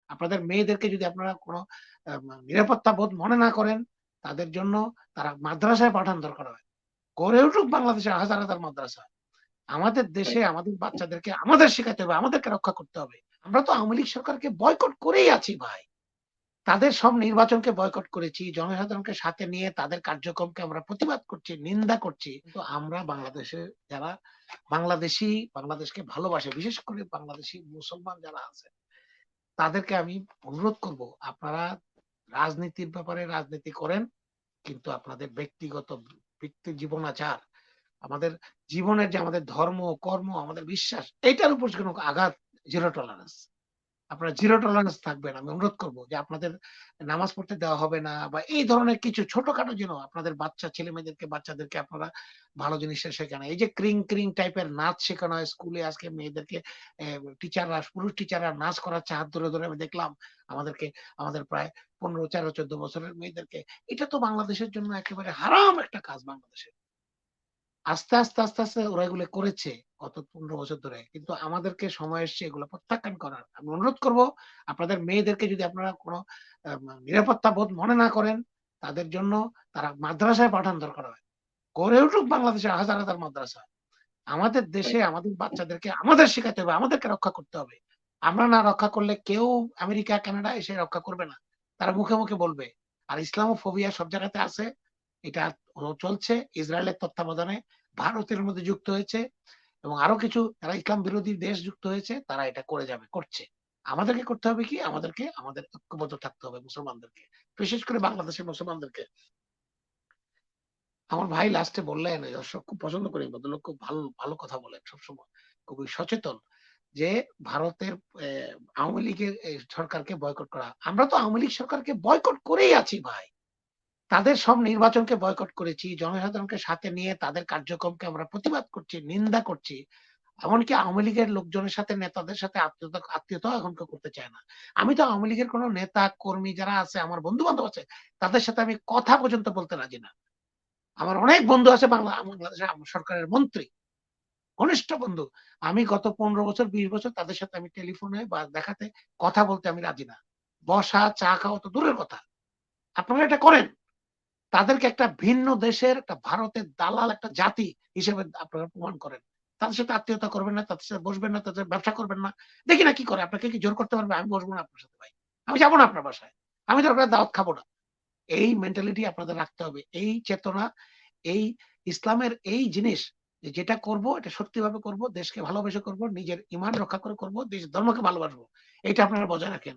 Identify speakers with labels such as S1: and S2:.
S1: আপনাদের মেয়েদেরকে যদি আপনারা কোনো নিরাপত্তা বোধ মনে না করেন, তাদের জন্য তারা মাদ্রাসায় পাঠান দরকার হয়। গড়ে উঠুক বাংলাদেশে হাজার, হাজার মাদ্রাসা। আমাদের দেশে আমাদের বাচ্চাদেরকে আমাদের শেখাতে হবে, আমাদেরকে রক্ষা করতে হবে। আমরা তো আওয়ামী লীগ সরকারকে বয়কট করেই আছি ভাই। তাদের সব নির্বাচনকে বয়কট করেছি। জনসাধারণকে সাথে নিয়ে তাদের কার্যক্রমকে আমরা প্রতিবাদ করছি, নিন্দা করছি। কিন্তু আমরা বাংলাদেশে যারা বাংলাদেশকে ভালোবাসে, বিশেষ করে বাংলাদেশী মুসলমান যারা আছে, তাদেরকে আমি অনুরোধ করব, আপনারা রাজনীতির ব্যাপারে রাজনীতি করেন, কিন্তু আপনাদের ব্যক্তি জীবনাচার, আমাদের জীবনের যে আমাদের ধর্ম, কর্ম, আমাদের বিশ্বাস, এটার উপর কোনো আঘাত, জিরো টলারেন্স। আপনারা জিরো টলারেন্স থাকবেন। আমি অনুরোধ করব যে আপনাদের নামাজ পড়তে দেওয়া হবে না বা এই ধরনের কিছু ছোটখাটো যেন আপনাদের বাচ্চাদেরকে আপনারা ভালো জিনিসটা শেখান। এই যে ক্রিং টাইপের নাচ শেখানো হয় স্কুলে, আজকে মেয়েদেরকে পুরুষ টিচাররা নাচ করাচ্ছে হাত ধরে, ধরে আমি দেখলাম। আমাদেরকে আমাদের প্রায় ১৫, ১৩, ১৪ বছরের মেয়েদেরকে। এটা তো বাংলাদেশের জন্য একেবারে হারাম একটা কাজ বাংলাদেশে। আস্তে আস্তে ওরা এগুলো করেছে গত ১৫ বছর ধরে। কিন্তু আমাদেরকে সময় এসছে এগুলো প্রত্যাখ্যান করার। আমি অনুরোধ করব, আপনাদের মেয়েদেরকে যদি আপনারা কোন নিরাপত্তা বোধ মনে না করেন, তাদের জন্য তারা মাদ্রাসায় পাঠান দরকার হয়। গড়ে উঠুক বাংলাদেশে হাজার, হাজার মাদ্রাসা। আমাদের দেশে আমাদের বাচ্চাদেরকে আমাদের শেখাতে হবে, আমাদেরকে রক্ষা করতে হবে। আমরা না রক্ষা করলে কেউ আমেরিকা, কানাডা এসে রক্ষা করবে না। তারা মুখে, মুখে বলবে। আর ইসলামোফোবিয়া সব জায়গাতে আছে। এটা চলছে ইসরায়েলের তত্ত্বাবধানে, ভারতের মধ্যে যুক্ত হয়েছে এবং আরো কিছু যারা ইসলাম বিরোধী দেশ যুক্ত হয়েছে, তারা এটা করে যাবে, করছে। আমাদেরকে করতে হবে কি? আমাদের ঐক্যবদ্ধ থাকতে হবে মুসলমানদেরকে। বিশেষ করে বাংলাদেশের মুসলমানদেরকে। আমার ভাই লাস্টে বললেন, দর্শক খুব পছন্দ করি, ভদ্রলোক খুব ভালো ভালো কথা বলেন সবসময়, খুবই সচেতন, যে ভারতের আওয়ামী লীগের সরকারকে বয়কট করা। আমরা তো আওয়ামী লীগ সরকারকে বয়কট করেই আছি ভাই। তাদের সব নির্বাচনকে বয়কট করেছি, জনসাধারণকে সাথে নিয়ে তাদের কার্যক্রমকে আমরা প্রতিবাদ করছি, নিন্দা করছি। এমনকি আওয়ামী লীগের লোকজনের সাথে, নেতাদের সাথে আত্মীয়তাও এখন কেউ করতে চায় না। আমি তো আওয়ামী লীগের কোন নেতা কর্মী যারা আছে, আমার বন্ধু বান্ধব আছে, তাদের সাথে আমি কথা পর্যন্ত বলতে রাজি না। আমার অনেক বন্ধু আছে বাংলাদেশের সরকারের মন্ত্রী, ঘনিষ্ঠ বন্ধু। আমি গত ১৫ বছর ২০ বছর তাদের সাথে আমি টেলিফোনে বা দেখাতে কথা বলতে আমি রাজি না। বসা, চা খাওয়া তো দূরের কথা। আপনারা এটা করেন। তাদেরকে একটা ভিন্ন দেশের, একটা ভারতের দালাল একটা জাতি হিসেবে আপনারা প্রমাণ করেন। তাদের সাথে আত্মীয়তা করবেন না, তাদের সাথে বসবেন না, তাদের সাথে ব্যবসা করবেন না। দেখি না কি করে। আপনাকে কি জোর করতে পারবে? আমি বসবো না আপনার সাথে ভাই। আমি যাবো না আপনার বাসায়। আমি দরকার হলে দাওয়াত খাবো না। এই মেন্টালিটি আপনাদের রাখতে হবে। এই চেতনা, এই ইসলামের এই জিনিস, যে যেটা করব এটা সত্যিভাবে করব, দেশকে ভালোবেসে করব, নিজের ঈমান রক্ষা করে করব, দেশ ধর্মকে ভালোবাসবো। এটা আপনারা বজায় রাখেন।